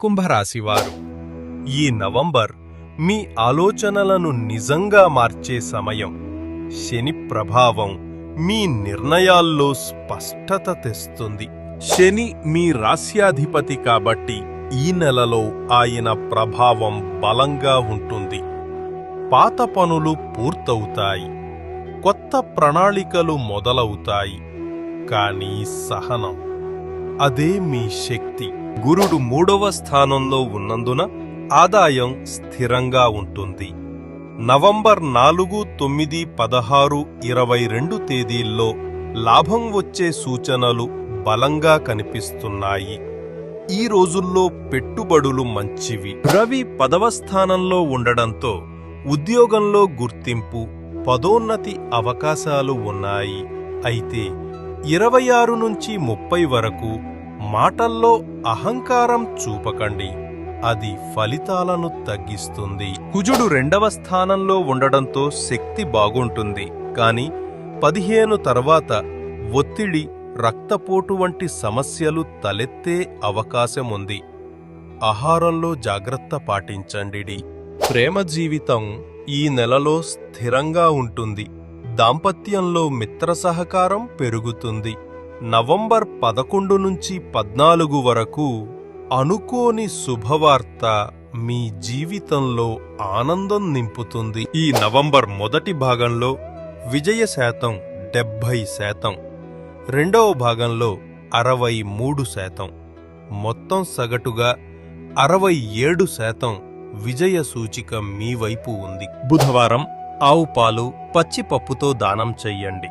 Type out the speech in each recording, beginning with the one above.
కుంభరాశివారు ఈ నవంబర్ మీ ఆలోచనలను నిజంగా మార్చే సమయం. శని ప్రభావం మీ నిర్ణయాల్లో స్పష్టత తెస్తుంది. శని మీ రాస్యాధిపతి కాబట్టి ఈ నెలలో ఆయన ప్రభావం బలంగా ఉంటుంది. పాత పనులు పూర్తవుతాయి, కొత్త ప్రణాళికలు మొదలవుతాయి. కానీ సహనం, అదే మీ శక్తి. గురుడు 3వ స్థానంలో ఉన్నందున ఆదాయం స్థిరంగా ఉంటుంది. నవంబర్ 4, 9, 16, 22 తేదీల్లో లాభం వచ్చే సూచనలు బలంగా కనిపిస్తున్నాయి. ఈ రోజుల్లో పెట్టుబడులు మంచివి. రవి 10వ స్థానంలో ఉండడంతో ఉద్యోగంలో గుర్తింపు, పదోన్నతి అవకాశాలు ఉన్నాయి. అయితే 26 నుంచి 30 వరకు మాటల్లో అహంకారం చూపకండి, అది ఫలితాలను తగ్గిస్తుంది. కుజుడు 2వ స్థానంలో ఉండడంతో శక్తి బాగుంటుంది. కాని 15 తర్వాత ఒత్తిడి, రక్తపోటు వంటి సమస్యలు తలెత్తే అవకాశముంది. ఆహారంలో జాగ్రత్త పాటించండి. ప్రేమ జీవితం ఈ నెలలో స్థిరంగా ఉంటుంది. దాంపత్యంలో మిత్ర సహకారం పెరుగుతుంది. నవంబర్ 11 నుంచి 14 వరకు అనుకోని శుభవార్త మీ జీవితంలో ఆనందం నింపుతుంది. ఈ నవంబర్ మొదటి భాగంలో విజయ శాతం 70%, రెండవ భాగంలో 63%, మొత్తం సగటుగా 67% విజయ సూచిక మీ వైపు ఉంది. బుధవారం ఆవు పాలు, పచ్చిపప్పుతో దానం చెయ్యండి.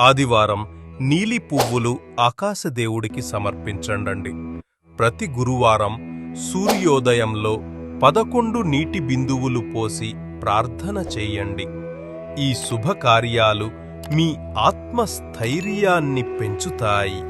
ఆదివారం నీలి పువ్వులు ఆకాశదేవుడికి సమర్పించండి. ప్రతి గురువారం సూర్యోదయంలో 11 నీటి బిందువులు పోసి ప్రార్థన చెయ్యండి. ఈ శుభకార్యాలు మీ ఆత్మస్థైర్యాన్ని పెంచుతాయి.